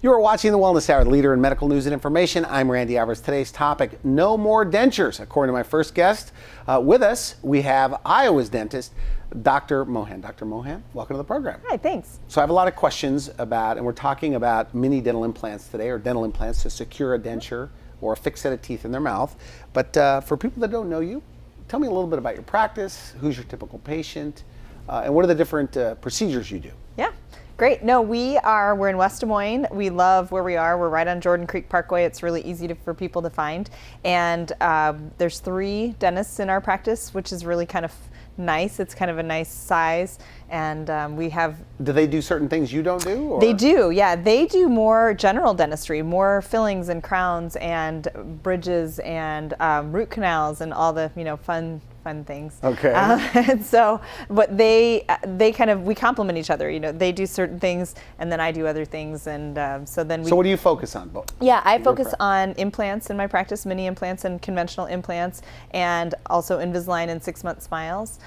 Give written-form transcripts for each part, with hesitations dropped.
You are watching the Wellness Hour, the leader in medical news and information. I'm Randy Alvarez. Today's topic, no more dentures. According to my first guest, with us, we have Iowa's dentist, Dr. Mohan. Dr. Mohan, welcome to the program. Hi, thanks. So I have a lot of questions about, and we're talking about mini dental implants today, or dental implants to secure a denture or a fixed set of teeth in their mouth. But for people that don't know you, tell me a little bit about your practice, who's your typical patient, and what are the different procedures you do? Yeah, great. No, we're in West Des Moines. We love where we are. We're right on Jordan Creek Parkway. It's really easy for people to find. And there's 3 dentists in our practice, which is really kind of nice. It's kind of a nice size. And we have... Do they do certain things you don't do? Or? They do, yeah. They do more general dentistry, more fillings and crowns and bridges and root canals and all the, fun things. Okay. And so, but we complement each other. They do certain things, and then I do other things, and so then we. So what do you focus on, both? Yeah, I focus on implants in my practice, mini implants and conventional implants, and also Invisalign and 6-month smiles.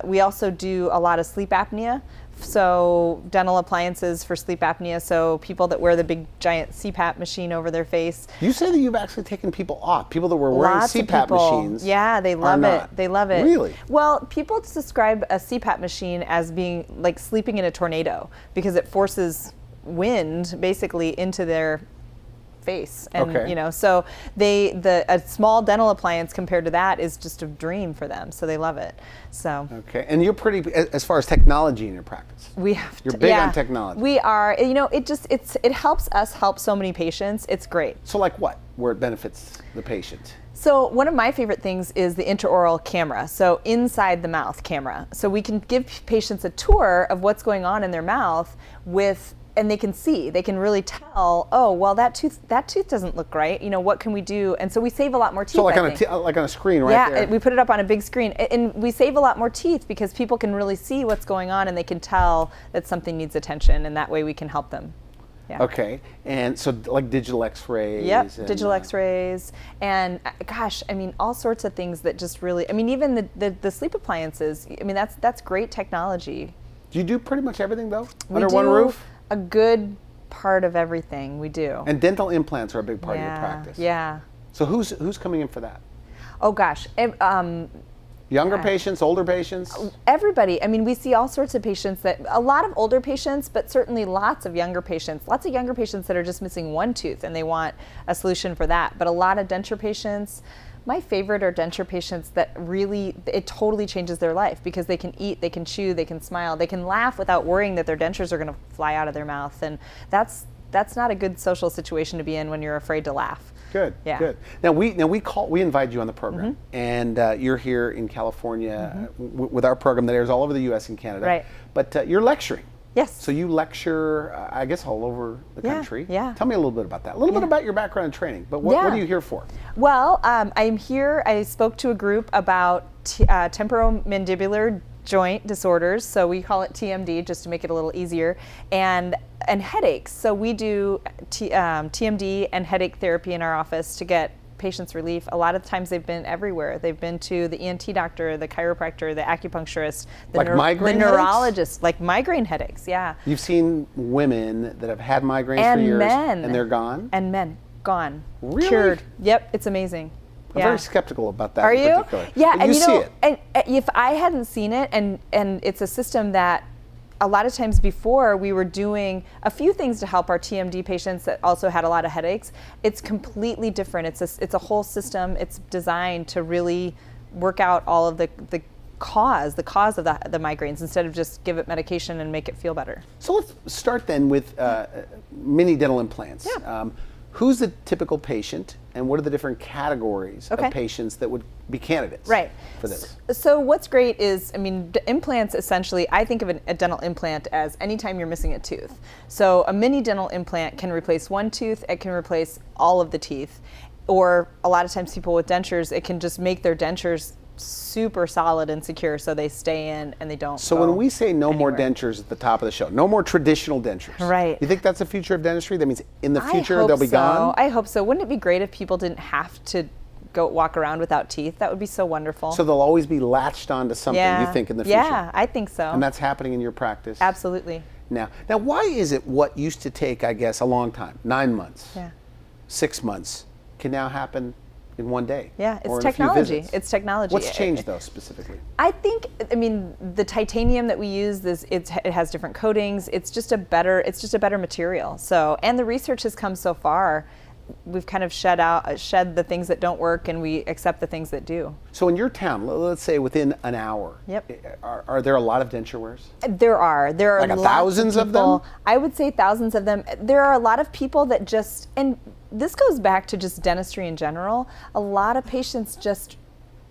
We also do a lot of sleep apnea. So dental appliances for sleep apnea, so people that wear the big giant CPAP machine over their face. You say that you've actually taken people off, people that were wearing Lots CPAP of people. machines. Yeah, they love it. They love it. Really? Well, people describe a CPAP machine as being like sleeping in a tornado because it forces wind basically into their face, and so a small dental appliance compared to that is just a dream for them, so they love it. So and you're pretty, as far as technology in your practice, you're big on technology. We are. It helps us help so many patients. It's great. So like what, where it benefits the patient? So one of my favorite things is the intraoral camera, so inside the mouth camera. So we can give patients a tour of what's going on in their mouth and they can really tell, oh, well, that tooth doesn't look right. What can we do? And so we save a lot more teeth. So like on a screen right there? Yeah, we put it up on a big screen. And we save a lot more teeth because people can really see what's going on and they can tell that something needs attention, and that way we can help them. Yeah. Okay, and so like digital x-rays. Yep, digital x-rays, and all sorts of things that just really, even the sleep appliances, that's great technology. Do you do pretty much everything though? Under one roof? A good part of everything we do. And dental implants are a big part of your practice. Yeah. So who's coming in for that? Oh gosh. Younger patients, older patients? Everybody. We see all sorts of patients, a lot of older patients, but certainly lots of younger patients. Lots of younger patients that are just missing one tooth and they want a solution for that. But a lot of denture patients. My favorite are denture patients that really, it totally changes their life because they can eat, they can chew, they can smile, they can laugh without worrying that their dentures are going to fly out of their mouth. And that's not a good social situation to be in when you're afraid to laugh. Good, yeah. Good. Now we invited you on the program, and you're here in California with our program that airs all over the U.S. and Canada. Right. But you're lecturing. Yes. So you lecture, I guess, all over the country. Yeah. Tell me a little bit about that. A little bit about your background and training, but what are you here for? Well, I'm here, I spoke to a group about temporomandibular joint disorders, so we call it TMD just to make it a little easier, and headaches. So we do TMD and headache therapy in our office to get patients relief. A lot of times they've been everywhere. They've been to the ENT doctor, the chiropractor, the acupuncturist, the neurologist, like migraine headaches. Yeah. You've seen women that have had migraines for years, and they're gone. And men gone. Really? Cured. Yep. It's amazing. I'm very skeptical about that. Are you? Particular. Yeah. But you see it. And if I hadn't seen it, and it's a system that a lot of times before we were doing a few things to help our TMD patients that also had a lot of headaches. It's completely different. It's a whole system. It's designed to really work out all of the cause of the migraines instead of just give it medication and make it feel better. So let's start then with mini dental implants. Yeah. Who's the typical patient, and what are the different categories of patients that would be candidates for this? So what's great is, implants essentially, I think of a dental implant as anytime you're missing a tooth. So a mini dental implant can replace one tooth, it can replace all of the teeth, or a lot of times people with dentures, it can just make their dentures super solid and secure so they stay in and they don't So when we say no more dentures at the top of the show, no more traditional dentures. Right. You think that's the future of dentistry? That means in the future they'll be gone? I hope so. Wouldn't it be great if people didn't have to go walk around without teeth? That would be so wonderful. So they'll always be latched onto something, you think, in the future? Yeah, I think so. And that's happening in your practice? Absolutely. now. Now, why is it what used to take, I guess, a long time, 9 months, Yeah. 6 months, can now happen in one day? Yeah, or it's in a few technology. visits? It's technology. What's changed, though, specifically? I think, I mean, the titanium that we use, it has different coatings. It's just a better material. So, and the research has come so far. We've kind of shed the things that don't work, and we accept the things that do. So in your town, let's say within an hour, Yep. are there a lot of denture wearers? There are Like lots thousands of them? people. I would say thousands of them. There are a lot of people that just, and this goes back to just dentistry in general. A lot of patients just,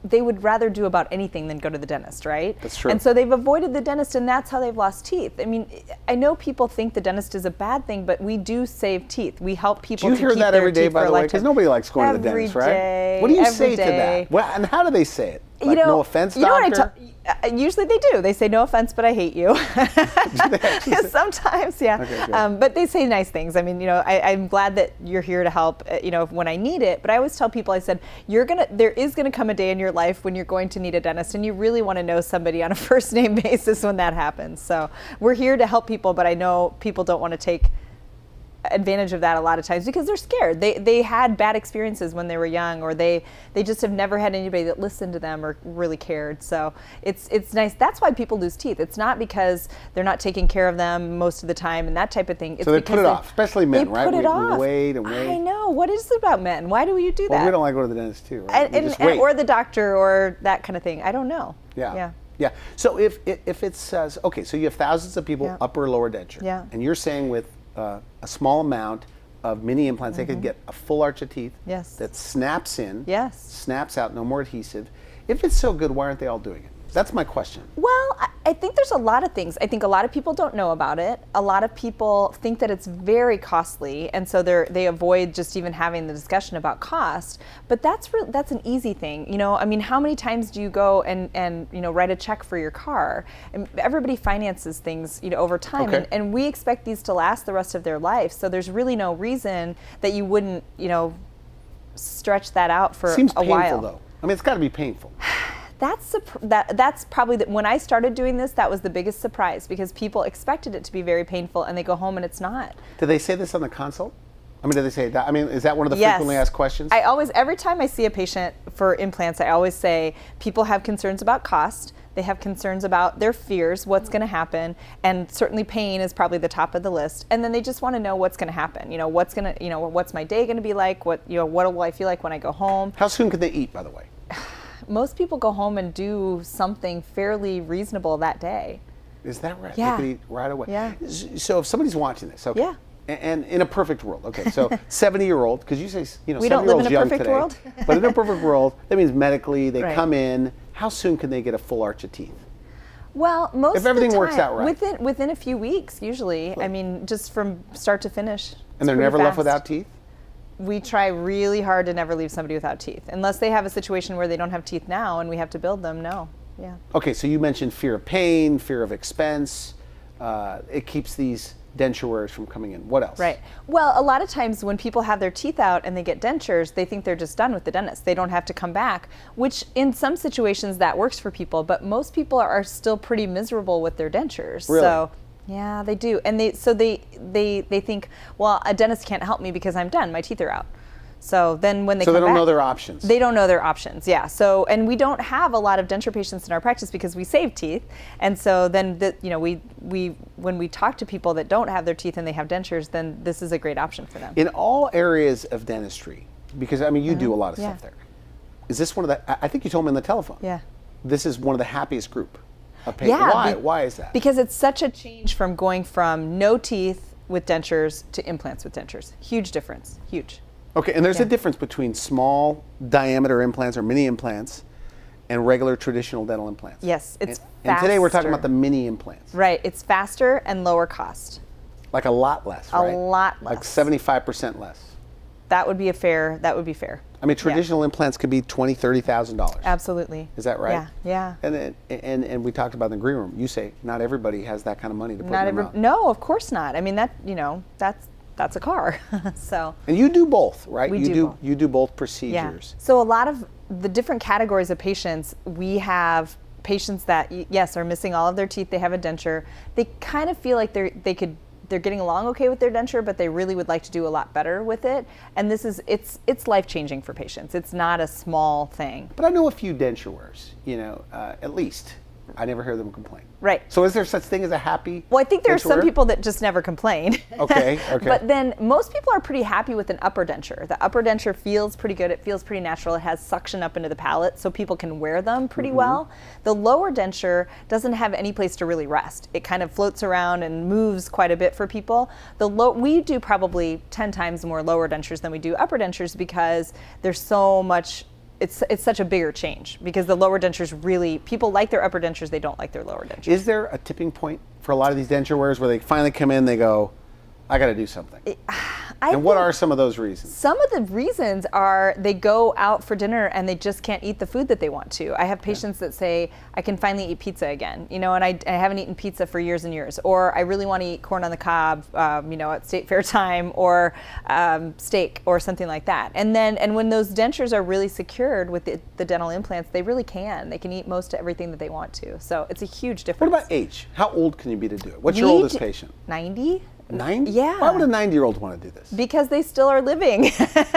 they would rather do about anything than go to the dentist, right? That's true. And so they've avoided the dentist, and that's how they've lost teeth. I mean, I know people think the dentist is a bad thing, but we do save teeth. We help people Do you to hear keep that their every day, teeth by for a the way? lifetime. Because nobody likes going to the Every dentist, right? day, What do you every say to day. that? Well, and how do they say it? Like, You know, no offense, you know what doctor? usually they do. They say, no offense, but I hate you. Sometimes, yeah. Okay, good. But they say nice things. I mean, you know, I'm glad that you're here to help, you know, when I need it. But I always tell people, I said, there is going to come a day in your life when you're going to need a dentist, and you really want to know somebody on a first name basis when that happens. So we're here to help people, but I know people don't want to take advantage of that a lot of times because they're scared. They had bad experiences when they were young, or they just have never had anybody that listened to them or really cared. So it's nice. That's why people lose teeth. It's not because they're not taking care of them most of the time and that type of thing. It's So they because put it off, especially men, they right? Put it We off. wait and wait. I know. What is it about men? Why do you do that? Well, we don't like to go to the dentist too, right? We just wait. Or the doctor or that kind of thing. I don't know. Yeah. Yeah. So if it says, okay, so you have thousands of people, Yeah. upper or lower denture, Yeah. and you're saying with a small amount of mini implants, they could get a full arch of teeth Yes. that snaps in, Yes. snaps out, no more adhesive. If it's so good, why aren't they all doing it? That's my question. Well, I think there's a lot of things. I think a lot of people don't know about it. A lot of people think that it's very costly, and so they avoid just even having the discussion about cost. But that's an easy thing. You know, I mean, how many times do you go and you know, write a check for your car? And everybody finances things, you know, over time, Okay. and we expect these to last the rest of their life. So there's really no reason that you wouldn't, you know, stretch that out for Seems a painful while. though. I mean, it's got to be painful. That's probably when I started doing this, that was the biggest surprise, because people expected it to be very painful and they go home and it's not. Do they say this on the consult? I mean, do they say that? I mean, is that one of the Yes. frequently asked questions? Every time I see a patient for implants, I always say people have concerns about cost. They have concerns about their fears, what's going to happen, and certainly pain is probably the top of the list. And then they just want to know what's going to happen. You know, what's my day going to be like? What will I feel like when I go home? How soon can they eat, by the way? Most people go home and do something fairly reasonable that day. Is that right? Yeah. They could eat right away. Yeah. So if somebody's watching this, okay. Yeah. And in a perfect world, okay. So 70-year-old, because you say, you know, We don't live in 70-year-old's a young perfect today. world. But in a perfect world, that means medically they Right. come in. How soon can they get a full arch of teeth? Well, most If everything of the works time, out right. within a few weeks, usually. I mean, just from start to finish. And they're it's never pretty left fast. without teeth? We try really hard to never leave somebody without teeth, unless they have a situation where they don't have teeth now and we have to build them. No, yeah. Okay, so you mentioned fear of pain, fear of expense. It keeps these denture wearers from coming in. What else? Right. Well, a lot of times when people have their teeth out and they get dentures, they think they're just done with the dentist. They don't have to come back, which in some situations that works for people, but most people are still pretty miserable with their dentures. Really? So yeah, they do. And they think, well, a dentist can't help me because I'm done. My teeth are out. So then when they So come they don't back, know their options. They don't know their options, yeah. So, and we don't have a lot of denture patients in our practice because we save teeth. And so then, when we talk to people that don't have their teeth and they have dentures, then this is a great option for them. In all areas of dentistry, because I mean, you do a lot of Yeah. stuff there. Is this one of the, I think you told me on the telephone. Yeah. This is one of the happiest group of patients. Yeah. Why? Why is that? Because it's such a change from going from no teeth with dentures to implants with dentures. Huge difference, huge. Okay, and there's a Yeah. difference between small diameter implants or mini implants and regular traditional dental implants. Yes, it's and today we're talking faster. about the mini implants. Right, it's faster and lower cost. Like a lot less, A right? lot Like less. 75% less. That would be fair. I mean, traditional implants could be $20,000, $30,000. Absolutely. Is that right? Yeah. And we talked about in the green room. You say not everybody has that kind of money to put in their mouth. No, of course not. I mean, that's a car. So And you do both, right? We you do both. You do both yeah. procedures. So a lot of the different categories of patients, we have patients that, yes, are missing all of their teeth, they have a denture, they kind of feel like they're getting along okay with their denture, but they really would like to do a lot better with it. And it's life-changing for patients. It's not a small thing. But I know a few denture wearers, at least. I never hear them complain. Right. So is there such thing as a happy Well, I think there are denture some wearer? people that just never complain. Okay. But then most people are pretty happy with an upper denture. The upper denture feels pretty good. It feels pretty natural. It has suction up into the palate, so people can wear them pretty well. The lower denture doesn't have any place to really rest. It kind of floats around and moves quite a bit for people. We do probably 10 times more lower dentures than we do upper dentures because there's so much. It's such a bigger change because the lower dentures really, people like their upper dentures, they don't like their lower dentures. Is there a tipping point for a lot of these denture wearers where they finally come in, they go, I got to do something? And what are some of those reasons? Some of the reasons are they go out for dinner and they just can't eat the food that they want to. I have patients that say, I can finally eat pizza again, and I haven't eaten pizza for years and years. Or I really want to eat corn on the cob, at State Fair time, or steak or something like that. And when those dentures are really secured with the dental implants, they really can. They can eat most of everything that they want to. So it's a huge difference. What about age? How old can you be to do it? What's your oldest patient? 90. 90? Yeah. Why would a 90-year-old want to do this? Because they still are living.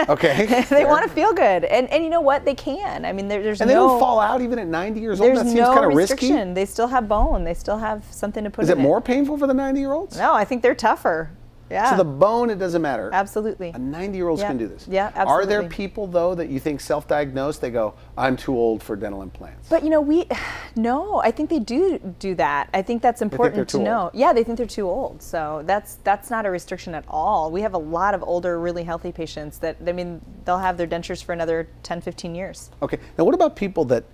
Okay. They want to feel good. And you know what? They can. I mean, there's and they don't fall out even at 90 years old? There's That seems no kind of restriction. risky. They still have bone. They still have something to put Is in it more painful for the 90-year-olds? No, I think they're tougher. Yeah. So the bone, it doesn't matter. Absolutely. A 90-year-old can do this. Yeah, absolutely. Are there people, though, that you think self-diagnosed, they go, I'm too old for dental implants? But no, I think they do that. I think that's important to know. Old. Yeah, they think they're too old. So that's not a restriction at all. We have a lot of older, really healthy patients that, they'll have their dentures for another 10, 15 years. Okay. Now, what about people that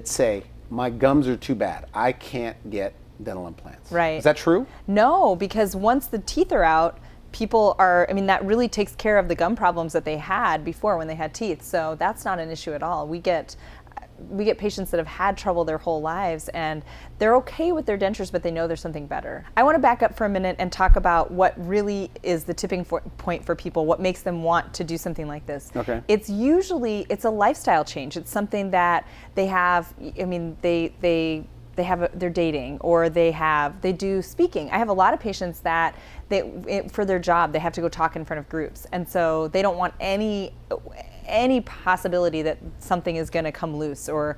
say, my gums are too bad, I can't get dental implants? Right. Is that true? No, because once the teeth are out, people are, that really takes care of the gum problems that they had before when they had teeth. So that's not an issue at all. We get patients that have had trouble their whole lives and they're okay with their dentures, but they know there's something better. I want to back up for a minute and talk about what really is the tipping point for people, what makes them want to do something like this. Okay. It's a lifestyle change. It's something that they have, they're dating or they do speaking. I have a lot of patients that for their job, they have to go talk in front of groups. And so they don't want any possibility that something is going to come loose, or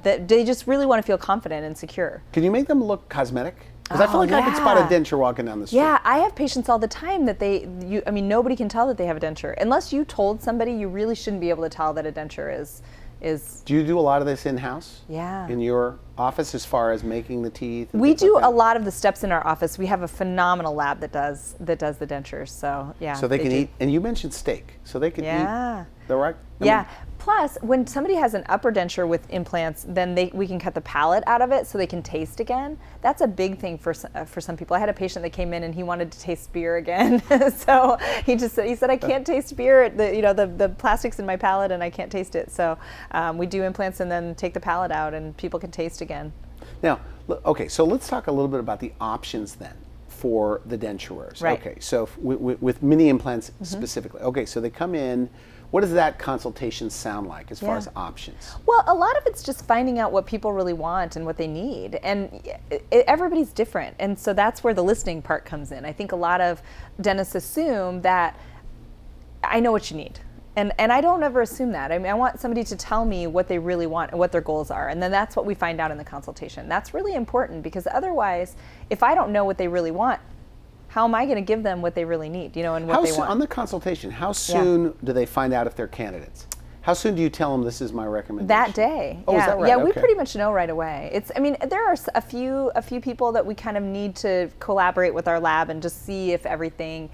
that they just really want to feel confident and secure. Can you make them look cosmetic? Because I feel like I could spot a denture walking down the street. Yeah, I have patients all the time that nobody can tell that they have a denture. Unless you told somebody, you really shouldn't be able to tell that a denture is. Do you do a lot of this in-house? Yeah. In your office, as far as making the teeth? We do a lot of the steps in our office. We have a phenomenal lab that does the dentures. So yeah. So they can eat, and you mentioned steak, so they can eat the right. Plus, when somebody has an upper denture with implants, then we can cut the palate out of it so they can taste again. That's a big thing for some people. I had a patient that came in and he wanted to taste beer again. So he said, I can't taste beer. The plastic's in my palate and I can't taste it. So we do implants and then take the palate out and people can taste again. Now, okay, so let's talk a little bit about the options then for the denture wearers. Right. Okay, so with mini implants specifically. Okay, so they come in. What does that consultation sound like as far as options? Well, a lot of it's just finding out what people really want and what they need. And everybody's different. And so that's where the listening part comes in. I think a lot of dentists assume that I know what you need. And I don't ever assume that. I want somebody to tell me what they really want and what their goals are. And then that's what we find out in the consultation. That's really important because otherwise, if I don't know what they really want, how am I going to give them what they really need, and what they want? On the consultation, how soon do they find out if they're candidates? How soon do you tell them this is my recommendation? That day. Oh, yeah. is that right? Yeah, we Okay. pretty much know right away. There are a few people that we kind of need to collaborate with our lab and just see if everything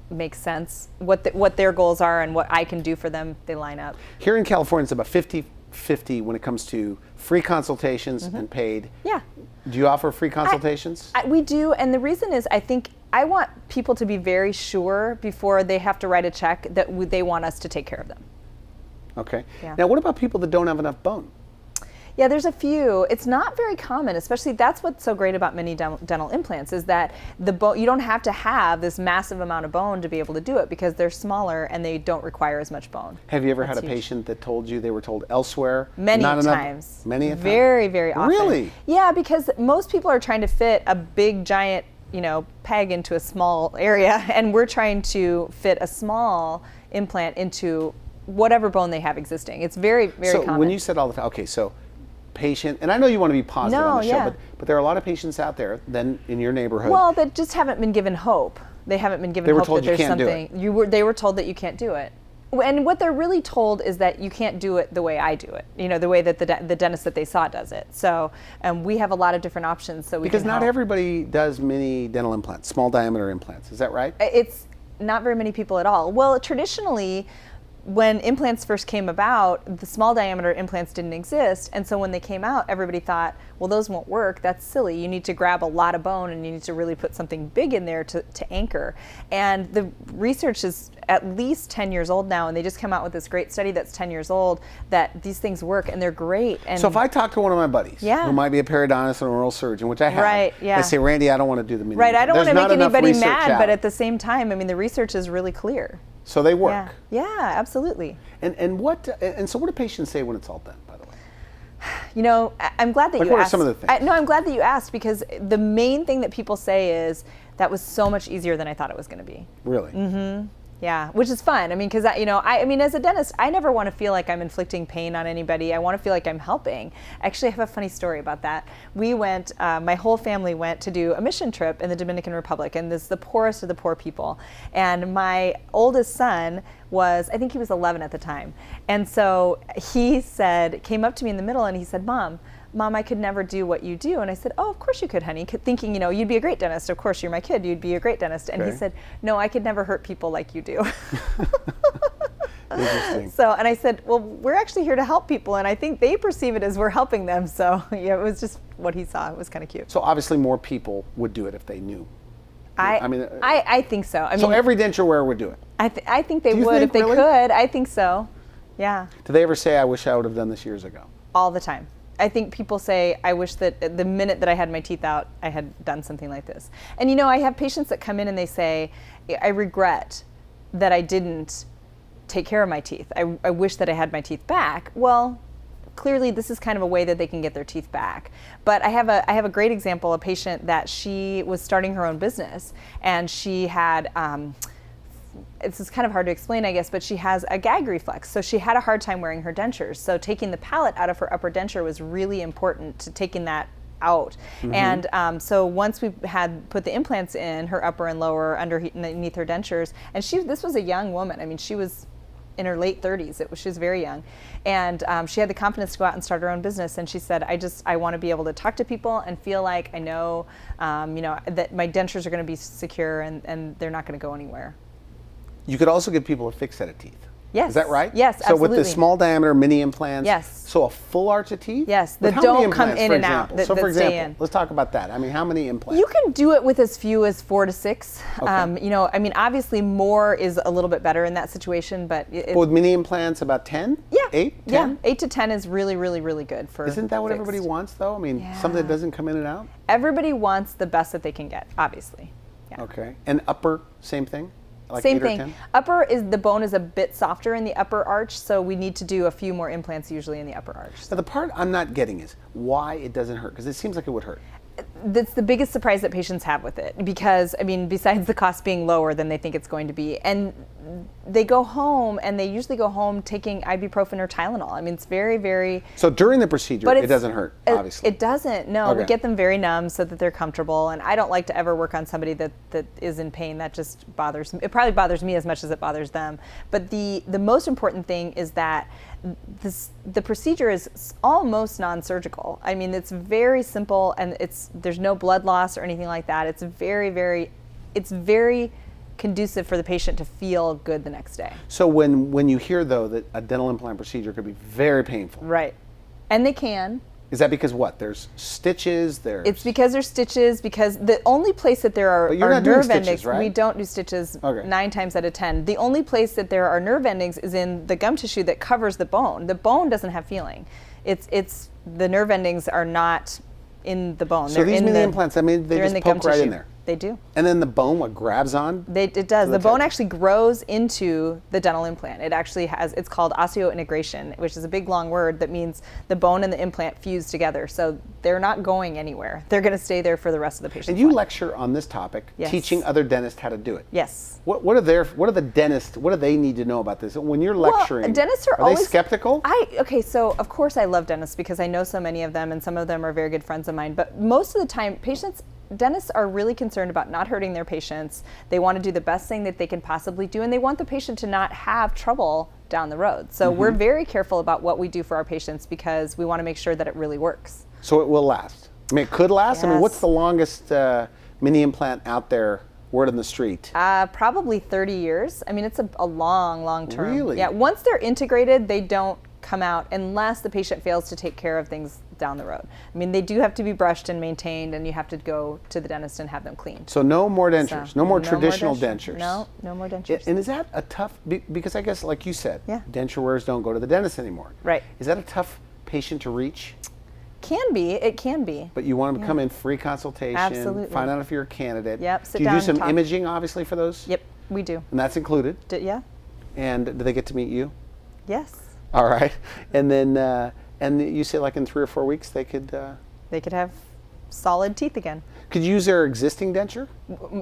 makes sense, what their goals are and what I can do for them, they line up. Here in California, it's about 50-50 when it comes to free consultations and paid. Yeah. Do you offer free consultations? We do, and the reason is I think I want people to be very sure before they have to write a check that they want us to take care of them. Okay. Yeah. Now, what about people that don't have enough bone? Yeah, there's a few. It's not very common, especially that's what's so great about mini dental implants is that the bone, you don't have to have this massive amount of bone to be able to do it because they're smaller and they don't require as much bone. Have you ever That's had a huge. patient that told you they were told elsewhere? Many not enough- times. Many a time? Very, very often. Really? Yeah, because most people are trying to fit a big, giant, peg into a small area, and we're trying to fit a small implant into whatever bone they have existing. It's very, very So common. when you said all the, okay, so patient, and I know you want to be positive No, on the show, yeah. but there are a lot of patients out there then in your neighborhood. Well, that just haven't been given hope. They haven't been given They were hope told that you there's can't do something. They were told that you can't do it. And what they're really told is that you can't do it the way I do it. The way that the dentist that they saw does it. So we have a lot of different options. So we because can not help. everybody does mini dental implants, small diameter implants. Is that right? It's not very many people at all. Well, traditionally, when implants first came about, the small diameter implants didn't exist. And so when they came out, everybody thought, well, those won't work. That's silly. You need to grab a lot of bone and you need to really put something big in there to anchor. And the research is at least 10 years old now. And they just come out with this great study that's 10 years old that these things work and they're great. And So if I talk to one of my buddies Yeah. who might be a periodontist or an oral surgeon, which I have, Right, yeah. they say, Randy, I don't want to do the mini right, I don't want to There's make not enough anybody research mad, out. but at the same time, the research is really clear. So they work. Yeah, absolutely. And so what do patients say when it's all done, by the way? I'm glad that Like, you what are asked. some of the things? No, I'm glad that you asked because the main thing that people say is that was so much easier than I thought it was going to be. Really? Mm-hmm. Yeah, which is fun. Because as a dentist, I never want to feel like I'm inflicting pain on anybody. I want to feel like I'm helping. Actually, I have a funny story about that. We went, my whole family went to do a mission trip in the Dominican Republic, and this is the poorest of the poor people. And my oldest son I think he was 11 at the time. And so he came up to me in the middle and he said, Mom, I could never do what you do. And I said, oh, of course you could, honey. Thinking, you'd be a great dentist. Of course, you're my kid. You'd be a great dentist. And he Okay. said, no, I could never hurt people like you do. Interesting. So, and I said, well, we're actually here to help people. And I think they perceive it as we're helping them. So, yeah, it was just what he saw. It was kind of cute. So obviously more people would do it if they knew. I think so. So every denture wearer would do it. I think they Do you would think, if they really? could. I think so. Yeah. Do they ever say, I wish I would have done this years ago? All the time. I think people say, I wish that the minute that I had my teeth out, I had done something like this. And I have patients that come in and they say, I regret that I didn't take care of my teeth. I wish that I had my teeth back. Well, clearly this is kind of a way that they can get their teeth back. But I have a great example, a patient that she was starting her own business and she had, it's kind of hard to explain, I guess, but she has a gag reflex. So she had a hard time wearing her dentures. So taking the palate out of her upper denture was really important to taking that out. Mm-hmm. And so once we had put the implants in, her upper and lower underneath her dentures, and this was a young woman. She was in her late 30s. She was very young. And she had the confidence to go out and start her own business. And she said, I want to be able to talk to people and feel like I know, that my dentures are going to be secure and they're not going to go anywhere. You could also give people a fixed set of teeth. Yes. Is that right? Yes, So with the absolutely. small diameter mini implants, Yes. so a full arch of teeth? Yes, With that how many don't come implants, in for and out, example? that- So for that stay example, in. let's talk about that. How many implants? You can do it with as few as 4 to 6. Okay. Obviously more is a little bit better in that situation, but With mini implants, about 10? yeah, 8? 10? yeah, 8 to 10 is really, really, really good for. Isn't that what fixed. everybody wants, though? Something that doesn't come in and out? Everybody wants the best that they can get, obviously. Yeah. Okay. And upper, same thing? Like Same 8 or thing. 10? The bone is a bit softer in the upper arch, so we need to do a few more implants usually in the upper arch. Now, the part I'm not getting is why it doesn't hurt, because it seems like it would hurt. That's the biggest surprise that patients have with it because, besides the cost being lower than they think it's going to be, and they go home and they usually go home taking ibuprofen or Tylenol. It's very, very. So during the procedure, But it doesn't hurt, obviously. It doesn't. No, Okay. we get them very numb so that they're comfortable. And I don't like to ever work on somebody that is in pain. That just bothers me. It probably bothers me as much as it bothers them. But the most important thing is that the procedure is almost non-surgical. It's very simple, and there's no blood loss or anything like that. It's very conducive for the patient to feel good the next day. So when you hear, though, that a dental implant procedure could be very painful, Right. And they can. is that because what? There's stitches, It's because there's stitches, because the only place that there are, But you're not doing nerve stitches, endings, right? we don't do stitches Okay. 9 times out of 10. The only place that there are nerve endings is in the gum tissue that covers the bone. The bone doesn't have feeling. It's the nerve endings are not in the bone. So They're these in mini the, implants, I mean, they they're in just the gum poke right in tissue. there. They do. And then the bone, what grabs on? It does. So The that's bone it. actually grows into the dental implant. It actually has, it's called osseointegration, which is a big long word that means the bone and the implant fuse together. So they're not going anywhere. They're going to stay there for the rest of the patient's And you life. lecture on this topic, Yes. teaching other dentists how to do it. Yes. What are the dentists, what do they need to know about this? When you're lecturing, Well, dentists are they always skeptical? Okay, so of course I love dentists because I know so many of them and some of them are very good friends of mine. But most of the time, dentists are really concerned about not hurting their patients. They want to do the best thing that they can possibly do, and they want the patient to not have trouble down the road. So we're very careful about what we do for our patients because we want to make sure that it really works. So it will last. I mean, it could last. I mean, what's Yes. the longest mini implant out there, word on the street? Probably 30 years. I mean, it's a long term. Really? Yeah, once they're integrated, they don't come out unless the patient fails to take care of things down the road. I mean, they do have to be brushed and maintained, and you have to go to the dentist and have them cleaned. So no more dentures, So, no more traditional denture. dentures. No more dentures. And is that a tough, because I guess like you said, Yeah. denture wearers don't go to the dentist anymore. Right. Is that a tough patient to reach? It can be. But you want them to come in, free consultation, Absolutely. find out if you're a candidate. Yep, sit do you down do some and talk. imaging, obviously, for those? Yep, we do. And that's included. Yeah. And do they get to meet you? Yes. All right. And then, and you say like in 3 or 4 weeks they could Have solid teeth again. could you use their existing denture?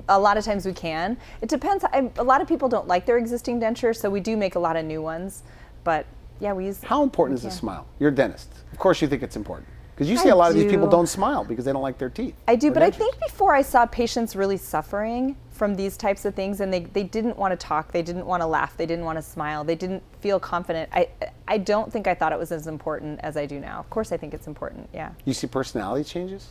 A lot of times we can. It depends. A lot of people don't like their existing denture, so we do make a lot of new ones. But yeah, we use. How important is a smile? You're a dentist. Of course you think it's important. Because you see I a lot of these people do. don't smile because they don't like their teeth. I do, or but I dentures. think before I saw patients really suffering from these types of things and they didn't want to talk, they didn't want to laugh, they didn't want to smile, they didn't feel confident. I don't think I thought it was as important as I do now. Of course I think it's important, yeah. You see personality changes?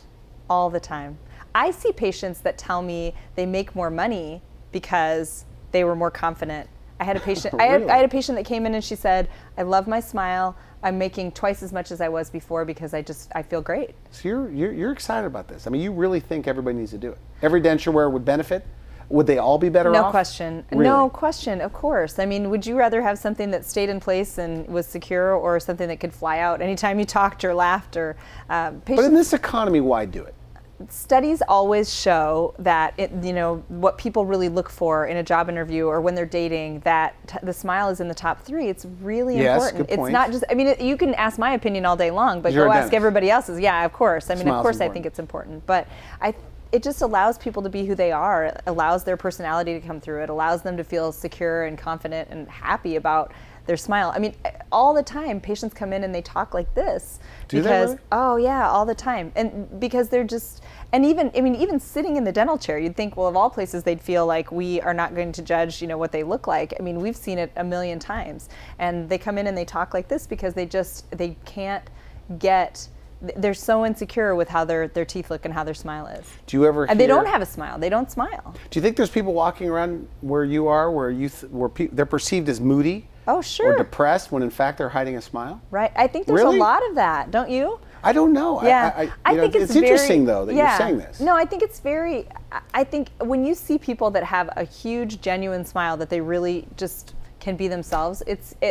All the time. I see patients that tell me they make more money because they were more confident. I had a patient Really? I had a patient that came in and she said, I love my smile. I'm making twice as much as I was before because I feel great. So you're excited about this. I mean, you really think everybody needs to do it. Every denture wearer would benefit? Would they all be better off? No question. Really? No question, of course. I mean, would you rather have something that stayed in place and was secure or something that could fly out anytime you talked or laughed or But patients? in this economy, why do it? Studies always show that what people really look for in a job interview or when they're dating, that the smile is in the top 3. It's really Yes, important. good point. It's not just. I mean, you can ask my opinion all day long, but You're go a ask dentist. everybody else's. Yeah, of course. I mean, Smile's of course, I important. think it's important, but it just allows people to be who they are. It allows their personality to come through. It allows them to feel secure and confident and happy about their smile. I mean, all the time, patients come in and they talk like this. Do they because, really? Oh yeah, all the time. And because they're just, and even sitting in the dental chair, you'd think, well, of all places, they'd feel like we are not going to judge, what they look like. I mean, we've seen it a million times. And they come in and they talk like this because they can't get, they're so insecure with how their teeth look and how their smile is. Do you ever And they hear- don't have a smile. They don't smile. Do you think there's people walking around where you are, where they're perceived as moody Oh, or sure. depressed when in fact they're hiding a smile? Right. I think there's Really? a lot of that, don't you? I don't know. Yeah, I think it's interesting though that you're saying this. No, I think it's very. I think when you see people that have a huge, genuine smile that they really just can be themselves,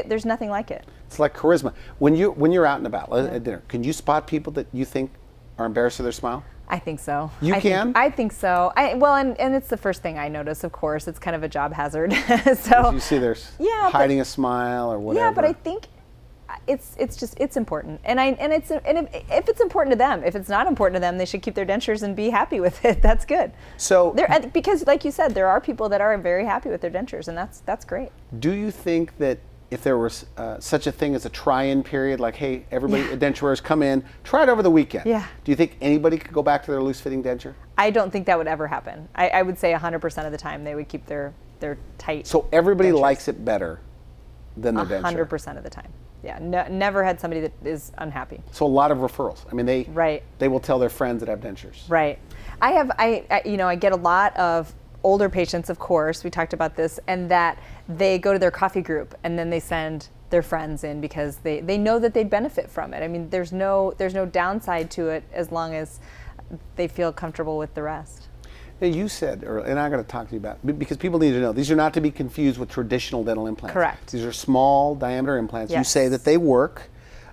there's nothing like it. It's like charisma. When you're out and about at dinner, can you spot people that you think are embarrassed of their smile? I think so. You can? I think so. And it's the first thing I notice. Of course, it's kind of a job hazard. So You see there's Yeah, but- hiding a smile or whatever. yeah, but I think it's important, and if it's important to them. If it's not important to them, they should keep their dentures and be happy with it. That's good. So Because like you said, there are people that are very happy with their dentures, and that's great. do you think that if there was such a thing as a try-in period, like, hey, everybody, denture wearers come in, try it over the weekend. Yeah. Do you think anybody could go back to their loose-fitting denture? I don't think that would ever happen. I would say 100% of the time they would keep their tight. So everybody dentures. likes it better than their denture. 100% of the time. Yeah, never had somebody that is unhappy. So a lot of referrals. I mean, Right. they will tell their friends that have dentures. Right. I get a lot of older patients, of course, we talked about this, and that they go to their coffee group and then they send their friends in because they know that they'd benefit from it. I mean, there's no downside to it as long as they feel comfortable with the rest. Now, you said, and I'm going to talk to you about, because people need to know, these are not to be confused with traditional dental implants. Correct. These are small diameter implants. You Yes. say that they work.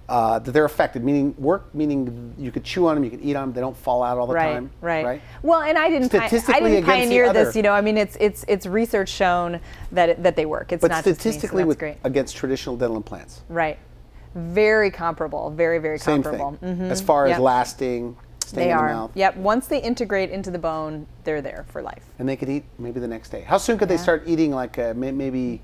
that they're effective, meaning you could chew on them, you could eat on them, they don't fall out all the time. Right. Well, and I didn't Statistically against the pioneer other- this. I mean, it's research shown that they work. It's But not just me, so statistically that's great. against traditional dental implants. Right. Very comparable. Very, very Same comparable. thing. As far as Yep. lasting, staying They in the are. mouth. Yep. Once they integrate into the bone, they're there for life. And they could eat maybe the next day. How soon could they start eating like maybe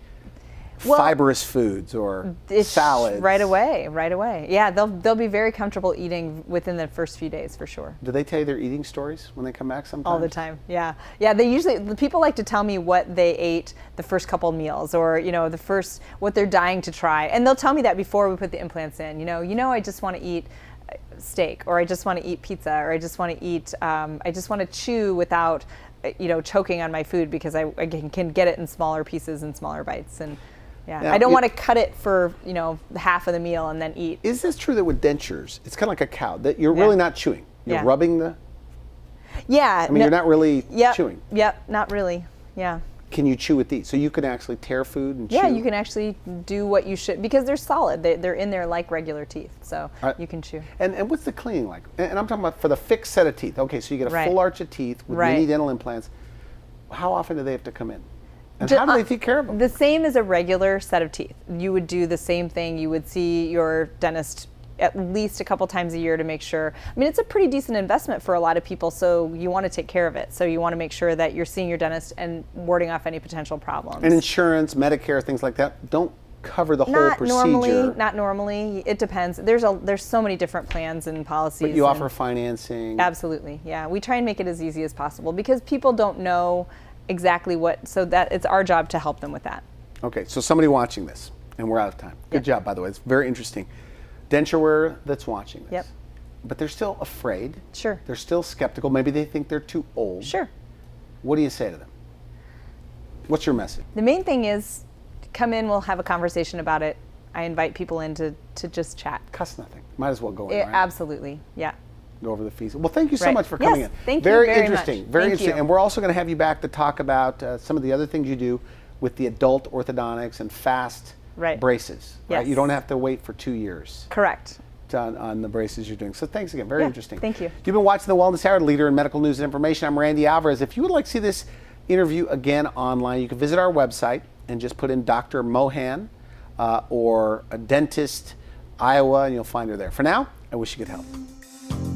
Well, fibrous foods or salads? Right away. Yeah, they'll be very comfortable eating within the first few days for sure. Do they tell you their eating stories when they come back sometimes? All the time. Yeah. The people like to tell me what they ate the first couple meals, or what they're dying to try, and they'll tell me that before we put the implants in. I just want to eat steak, or I just want to eat pizza, or I just want to eat. I just want to chew without, choking on my food, because I can get it in smaller pieces and smaller bites. And Now, I don't want to cut it for half of the meal and then eat. Is this true that with dentures, it's kind of like a cow, that you're really not chewing? You're rubbing the. Yeah. I mean, you're not really chewing. Yep. Not really. Yeah. Can you chew with these? So you can actually tear food and chew? Yeah, you can actually do what you should, because they're solid. They're in there like regular teeth, so you can chew. And what's the cleaning like? And I'm talking about for the fixed set of teeth. Okay, so you get a full arch of teeth with mini dental implants. How often do they have to come in? And how do they take care of them? The same as a regular set of teeth. You would do the same thing. You would see your dentist at least a couple times a year to make sure. I mean, it's a pretty decent investment for a lot of people, so you want to take care of it. So you want to make sure that you're seeing your dentist and warding off any potential problems. And insurance, Medicare, things like that don't cover the whole procedure. Not normally. It depends. There's so many different plans and policies. But you offer financing. Absolutely, yeah. We try and make it as easy as possible, because people don't know exactly so that it's our job to help them with that. Okay, so somebody watching this, and we're out of time. Good job, by the way. It's very interesting. Denture wearer that's watching this. Yep. But they're still afraid. Sure. They're still skeptical. Maybe they think they're too old. Sure. What do you say to them? What's your message? The main thing is, come in, we'll have a conversation about it. I invite people in to just chat. Costs nothing. Might as well go in, right? Absolutely, yeah. Go over the fees. Well, thank you so much for coming in. Thank you very very interesting. much. Very Thank interesting. you. And we're also going to have you back to talk about some of the other things you do with the adult orthodontics and fast braces. Right? Yes. You don't have to wait for 2 years. Correct. On the braces you're doing. So thanks again. Very interesting. Thank you. You've been watching the Wellness Hour, leader in medical news and information. I'm Randy Alvarez. If you would like to see this interview again online, you can visit our website and just put in Dr. Mohan or a dentist, Iowa, and you'll find her there. For now, I wish you good health.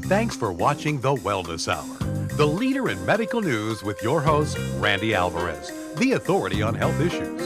Thanks for watching the Wellness Hour, the leader in medical news with your host, Randy Alvarez, the authority on health issues.